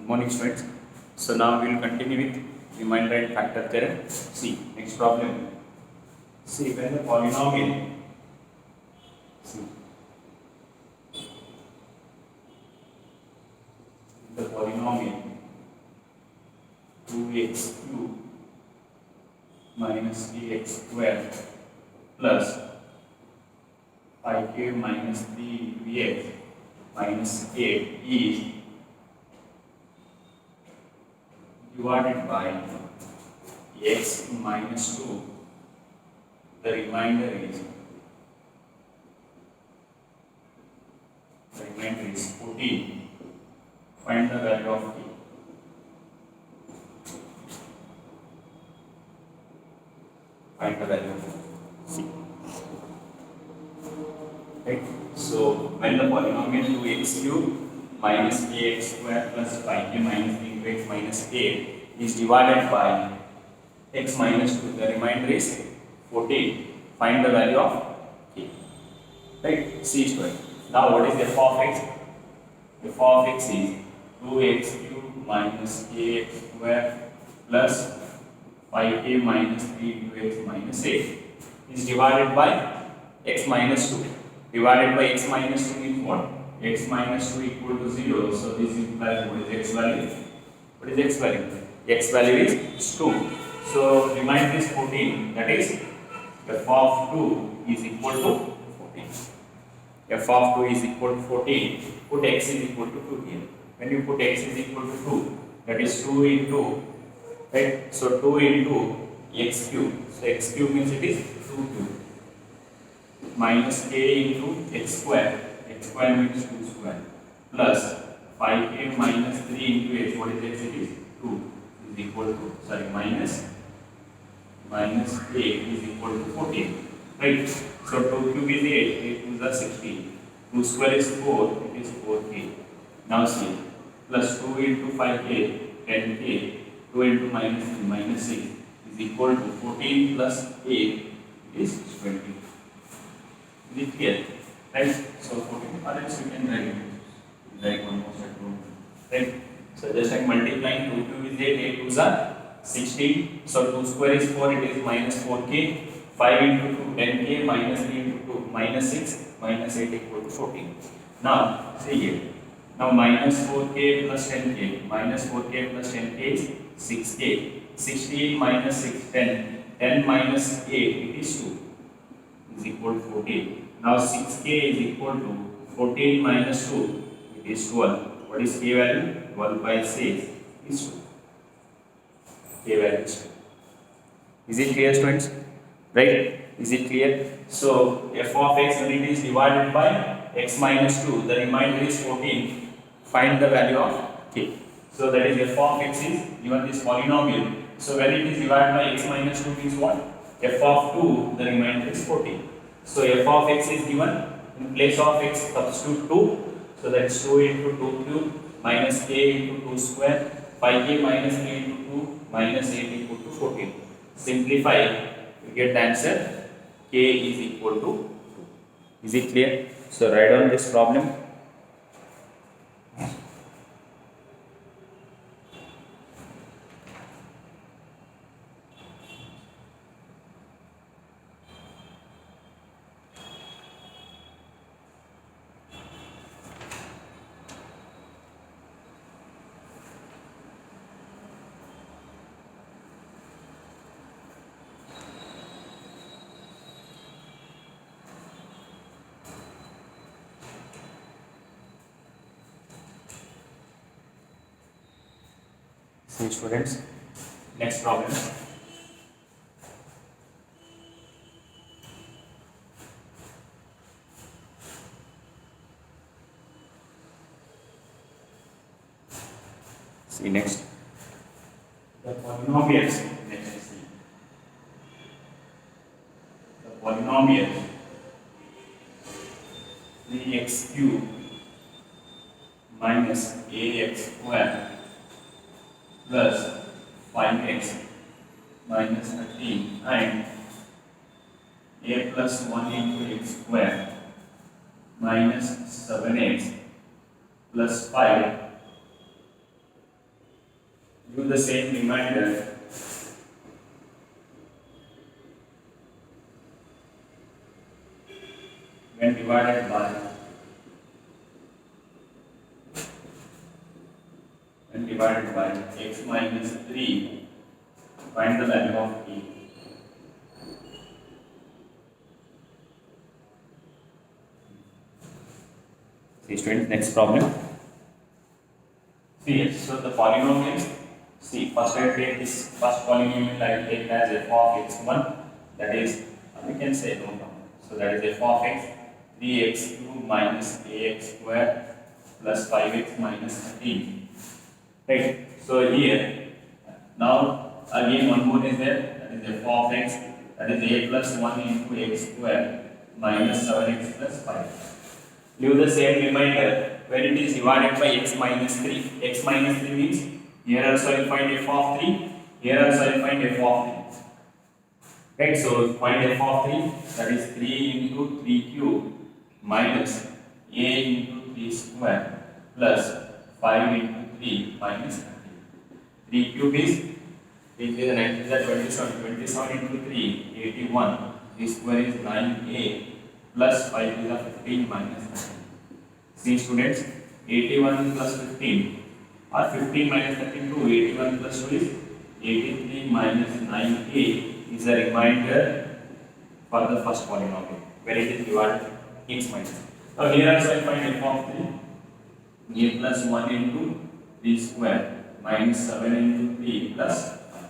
morning, students. So now we will continue with remainder and factor theorem. See, next problem. See, when the polynomial, see, the polynomial 2x cube minus ax square plus 5k minus 3vx minus 8 is divided by x minus 2. The remainder is 14. Find the value of k. Find the value of c. Right. So when the polynomial 2x cube minus ax square plus 5k minus 3x minus 8 is divided by x minus 2, the remainder is 14. Find the value of k. Right? C square. Now what is f of x? F of x is 2x cube minus ax square plus 5k minus 3x minus 8 is divided by x minus 2. Divided by x minus 2 means what? X minus 2 equal to 0. So this implies what is x value? What is x value? X value is 2. So remainder is 14. That is f of 2 is equal to 14. F of 2 is equal to 14. Put x is equal to 2 here. When you put x is equal to 2, that is 2 into, right? So 2 into x cube. So x cube means it is 2 cube. Minus k into x square. X square means 2 square. Plus 5k minus 3 into x. What is x? It is 2 is equal to, sorry, minus a is equal to 14. Right? So 2 cube is 8. 8 2s are 16. 2 square is 4. It is 4k. Now see. Plus 2 into 5k, 10k. 2 into minus 3, minus 6 is equal to 14 plus 8 is 20. Is it clear? Right? So 14, or else you can write it. Write one more set. Right? So just like multiplying 2 cube is 8, 8 2s are 16. So 2 square is 4, it is minus 4k. 5 into 2, 10k, minus 3 into 2, minus 6, minus 8 equal to 14. Now, see here. Now minus 4k plus 10k, minus 4k plus 10k is 6k. 16 minus 6, 10. 10 minus 8, it is 2, is equal to 14. Now 6k is equal to 14 minus 2, it is 12. What is k value? 12 by 6 is 2. K value is 2. Is it clear, students? Right? Is it clear? So f of x, when it is divided by x minus 2, the remainder is 14. Find the value of k. So that is f of x is given this polynomial. So when it is divided by x minus 2 means what? F of 2, the remainder is 14. So f of x is given. In place of x, substitute 2. So that is 2 into 2 cube minus k into 2 square. 5k minus 3 into 2 minus 8 equal to 14. Simplify, you get the answer k is equal to 2. Is it clear? So write down this problem. See, students, next problem. See next. The polynomials. Next, see. The polynomial 3x cube minus ax square plus 5x minus 13 and a plus 1 into x square minus 7x plus 5 do the same remainder when divided by x minus 3, find the value of a. See students, next problem. See, so the polynomials, see, first I take this first polynomial, I take as f of x1, that is, we can say no problem. So that is f of x, 3x2 minus ax square plus 5x minus 13. Right. So here, now again one more is there, that is f of x, that is a plus 1 into x square minus 7x plus 5. Leave the same remainder when it is divided by x minus 3. X minus 3 means here also I will find f of 3, here also I will find f of 3. Right, so find f of 3, that is 3 into 3 cube minus a into 3 square plus 5 into 3 minus 13. 3 cube is 27, 27 into 3, 81. 3 square is 9a plus 5 is 15 minus 13. See students, 81 plus 15 or 15 minus 13 to 81 plus 2 is 83 minus 9a is a remainder for the first polynomial when it is divided x minus. Now here also I find f of 3, a plus 1 into 3 square minus 7 into 3 plus 5.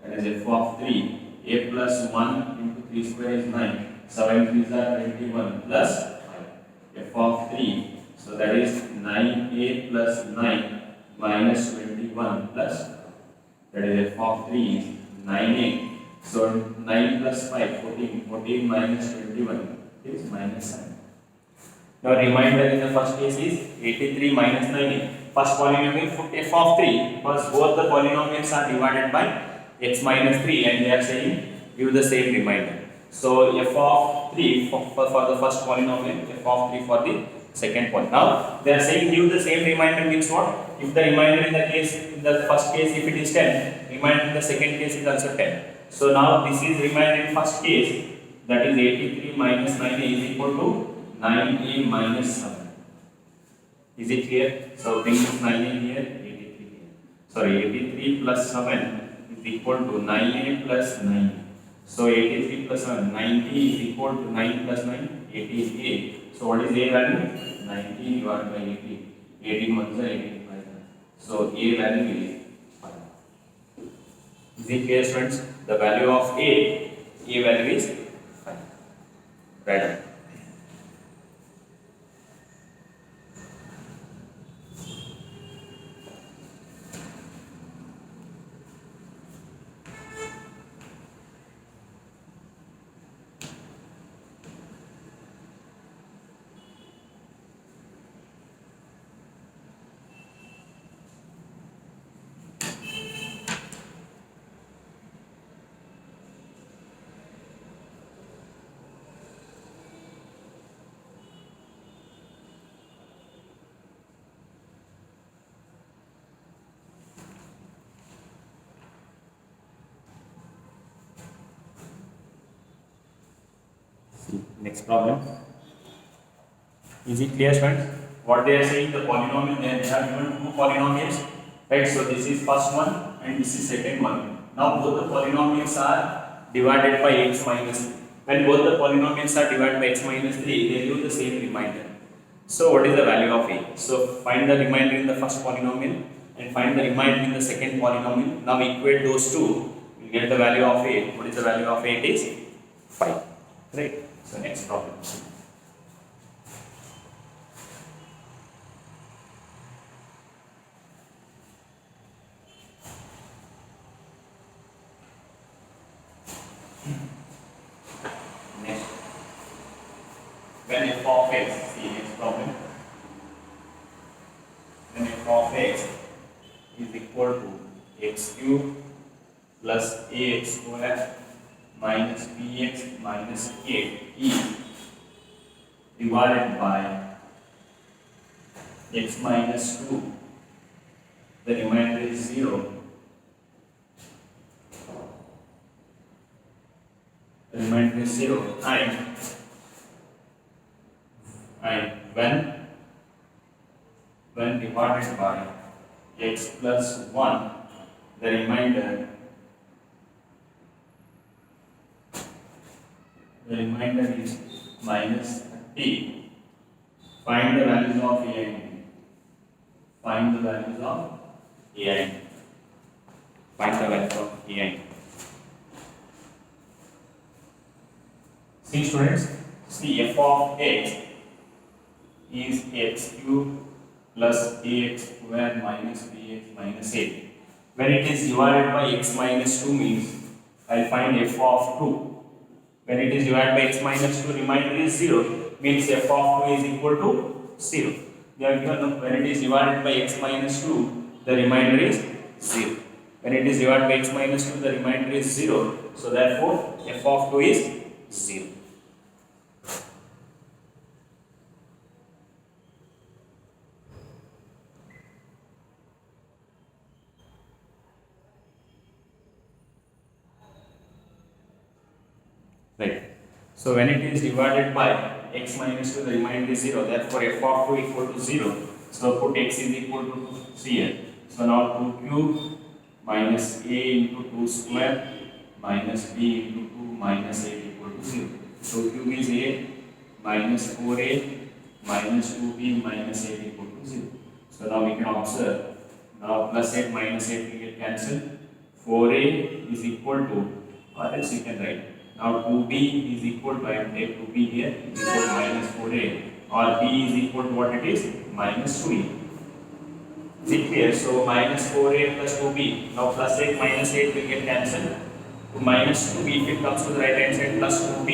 That is f of 3, a plus 1 into 3 square is 9, 7 3s are 21 plus 5. F of 3, so that is 9a plus 9 minus 21 plus 5. That is f of 3 is 9a. So 9 plus 5, 14, 14 minus 21 is minus 7. Now remainder in the first case is 83 minus 9a. First polynomial put f of 3 because both the polynomials are divided by x minus 3 and they are saying give the same remainder. So f of 3 for the first polynomial, f of 3 for the second polynomial. Now they are saying give the same remainder means what? If the remainder in the first case if it is 10, remainder in the second case is also 10. So now this is remainder in first case, that is 83 minus 9a is equal to 9a minus 7. Is it clear? So bring this 9a here, 83 here. Sorry, 83 plus 7 is equal to 9a plus 9. So 83 plus 7, 90 is equal to 9 plus 9, 88. So what is a value? 90 divided by 80. 18 1 is 85. So a value is 5. Is it clear students? The value of a value is 5. Right on. Next problem. Is it clear students? What they are saying, the polynomial, they have given two polynomials, right? So this is first one and this is second one. Now both the polynomials are divided by x minus 3. When both the polynomials are divided by x minus 3, they give the same remainder. So what is the value of a? So find the remainder in the first polynomial and find the remainder in the second polynomial. Now equate those two, you get the value of a. What is the value of a? It is 5. Right? So next problem. Next, when f of x, see next problem. When f of x is equal to x cube plus ax square minus bx minus 8 divided by x minus 2, the remainder is 0, is 0, and when divided by x plus 1, the remainder is minus 30. Find the values of a and b. Find the values of a and b. Find the values of a and b. See students, see f of x is x cube plus ax square minus bx minus a. When it is divided by x minus 2 means I will find f of 2. When it is divided by x minus 2, remainder is 0, means f of 2 is equal to 0. They are given when it is divided by x minus 2, the remainder is 0. When it is divided by x minus 2, the remainder is 0. So therefore, f of 2 is 0. Right. So when it is divided by x minus 2, the remainder is 0. Therefore, f of 2 equal to 0. So put x is equal to 2 here. So now 2 cube minus a into 2 square minus b into 2 minus 8 equal to 0. 2 cube is 8 minus 4a minus 2b minus 8 equal to 0. So now we can observe. Now plus 8 minus 8 will get cancelled. 4a is equal to, or else you can write. Now 2b is equal to, I will take 2b here, is equal to minus 4a, or b is equal to what it is? Minus 2e. Is it clear? So minus 4a plus 2b. Now plus 8 minus 8 will get cancelled. To minus 2b, if it comes to the right hand side, plus 2b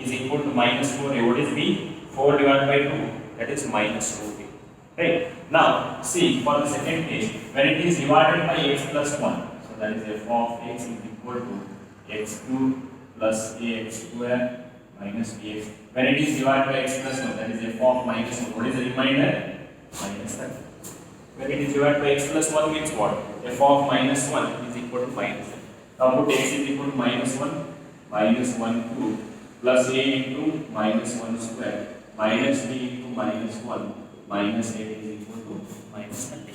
is equal to minus 4a. What is b? 4 divided by 2. That is minus 2b. Right? Now see, for the second case, when it is divided by x plus 1, so that is f of x is equal to x cube plus ax square minus bx. When it is divided by x plus 1, that is f of minus 1. What is the remainder? Minus 30. When it is divided by x plus 1 means what? F of minus 1 is equal to minus 30. Now put x is equal to minus 1 cube plus a into minus 1 square minus b into minus 1 minus 8 is equal to minus 30.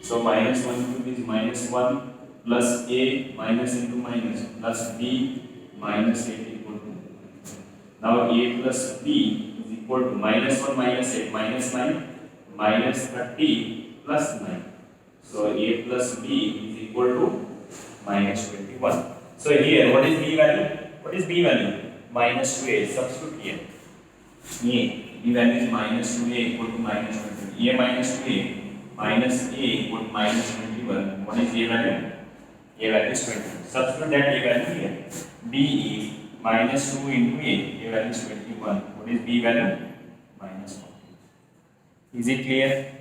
So minus 1 cube is minus 1 plus a minus into minus plus b minus 8 equal to. Now a plus b is equal to minus 1 minus 8 minus 9 minus 30 plus 9. So a plus b is equal to minus 21. So here what is b value? What is b value? Minus 2a. Substitute here. B value is minus 2a equal to minus 21. A minus 2a minus a equal to minus 21. What is a value? A value is 21. Substitute that a value here. B is minus 2 into a value is 21. What is b value? Minus 40. Is it clear?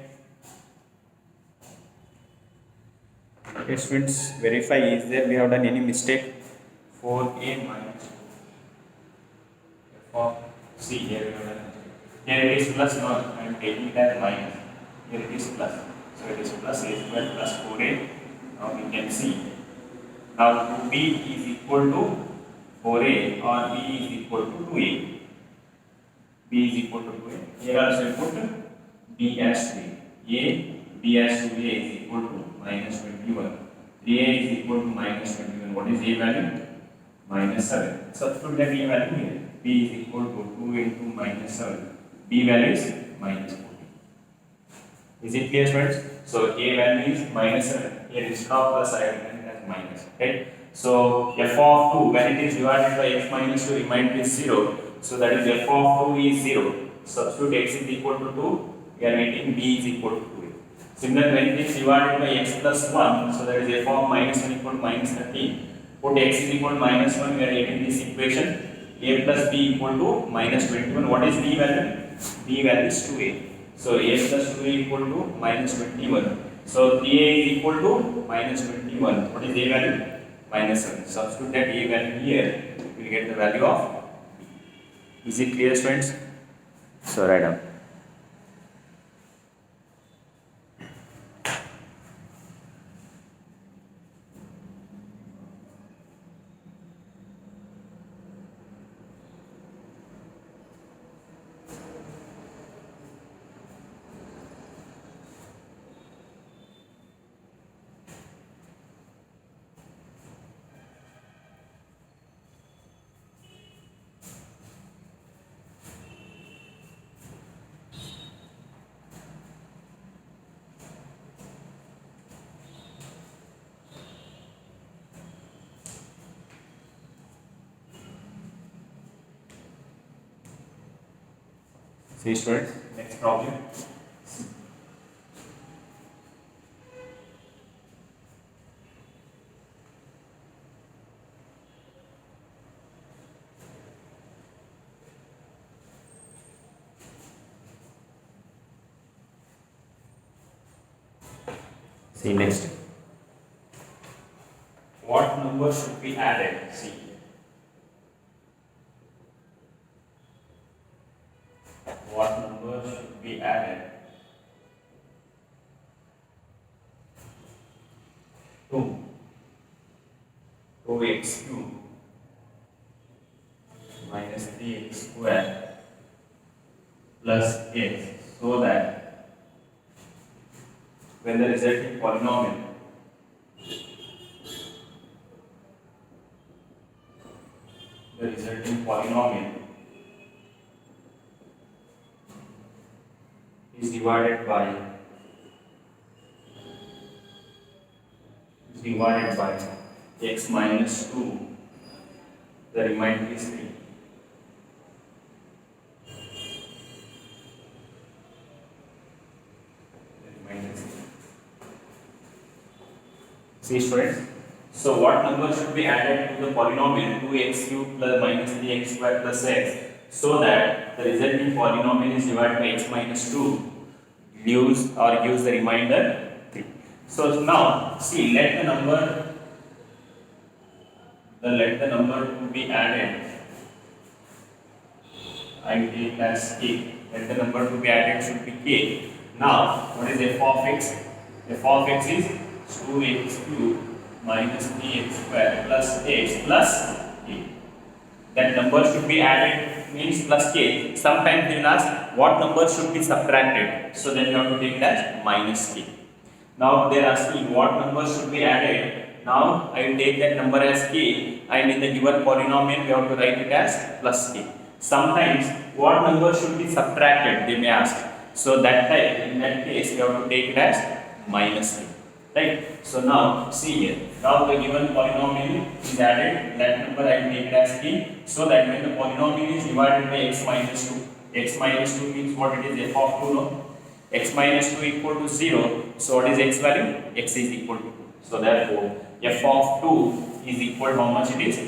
Okay, students, verify is there we have done any mistake. 4a minus 2. For C here we have done. Here it is plus, no, I am taking that minus. Here it is plus. So it is plus a square plus 4a. Now we can see. Now 2b is equal to 4a or b is equal to 2a. B is equal to 2a. Here also you put b as 2a. B as 2a is equal to minus 21. 3a is equal to minus 21. What is a value? Minus 7. Substitute that a value here. B is equal to 2 into minus 7. B value is minus 14. Is it clear, friends? So a value is minus 7. Here instead of plus I have written as minus. Okay. So f of 2 when it is divided by x minus 2 remainder is 0. So that is f of 2 is 0. Substitute x is equal to 2. We are getting b is equal to 2. Similarly, when it is divided by x plus 1, so that is f of minus 1 equal to minus 13. Put x is equal to minus 1, we are getting this equation. A plus b equal to minus 21. What is b value? B value is 2a. So a plus 2a equal to minus 21. So 3a is equal to minus 21. What is a value? Minus 7. Substitute that a value here. We will get the value of b. Is it clear, students? So write down. See students, next problem. See next. What number should be added? See. What number should be added to 2x cube minus 3x square plus x, so that when the resulting polynomial is divided by x minus 2, the remainder is 3. See students, so what number should be added to the polynomial 2x cube plus minus 3x square plus x, so that the resulting polynomial is divided by x minus 2 gives the remainder 3. So now see, let the number to be added, I take as k. Let the number to be added should be k. Now what is f of x? F of x is 2x cube minus 3x square plus x plus k. That number should be added means plus k. Sometimes they will ask what number should be subtracted. So then you have to take it as minus k. Now they are asking what number should be added. Now I will take that number as k, and in the given polynomial we have to write it as plus k. Sometimes what number should be subtracted, they may ask. So in that case we have to take it as minus k. Right? So now see here. Now the given polynomial is added. That number I will take it as k. So that when the polynomial is divided by x minus 2. X minus 2 means what it is, f of 2, no? X minus 2 equal to 0. So what is x value? X is equal to 2. So therefore f of 2 is equal to how much it is?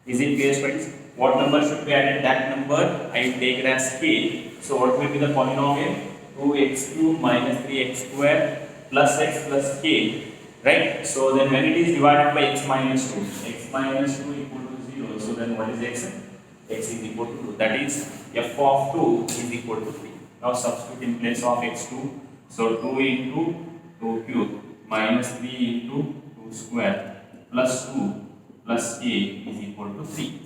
Is it clear, friends? What number should be added? That number I will take it as k. So what will be the polynomial? 2x cube minus 3x square plus x plus k. Right? So then when it is divided by x minus 2, x minus 2 equal to 0. So then what is x? X is equal to 2. That is f of 2 is equal to 3. Now substitute in place of x2. So 2 into 2 cube minus 3 into 2 square plus 2 plus a is equal to 3.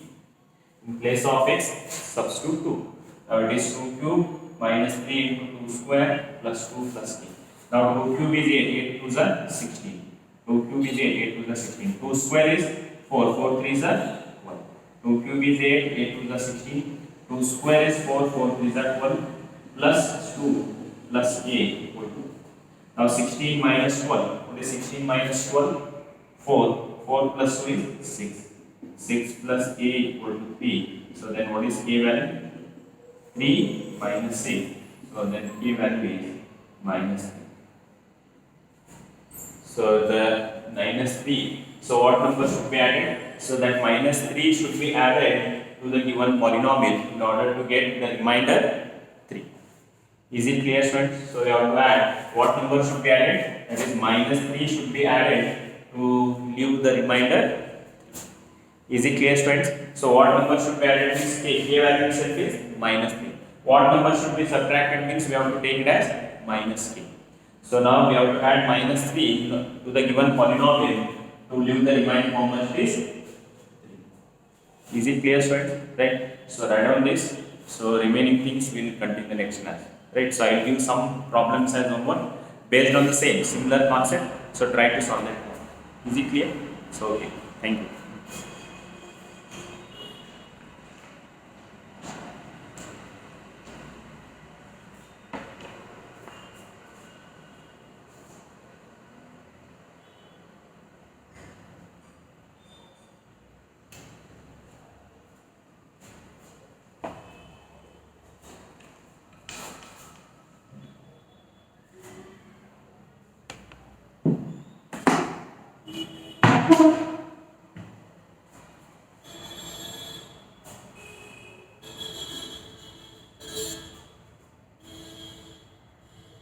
In place of x, substitute 2. Now it is 2 cube minus 3 into 2 square plus 2 plus k. Now 2 cube is 8 to the 16. 2 cube is 8 to the 16. 2 square is 4. 4 3 is 1. 2 cube is 8 to the 16. 2 square is 4. 4 3 is 12 plus 2 plus a equal to. Now 16 minus 12. What is 16 minus 12? 4. 4 plus 2 is 6. 6 plus a equal to p. So then what is k value? 3 minus a. So then k value is minus 3. So the minus 3. So what number should be added? So that minus 3 should be added to the given polynomial in order to get the remainder 3. Is it clear, students? So we have to add what number should be added? That is minus 3 should be added to leave the remainder. Is it clear, students? So what number should be added means k value itself is minus 3. What number should be subtracted means we have to take it as minus k. So now we have to add minus 3 to the given polynomial to leave the remaining how much is 3. Is it clear, students? Right? So write down this. So remaining things we will continue the next class. Right? So I will give some problems as homework based on the same similar concept. So try to solve that. Is it clear? So okay. Thank you. Bye.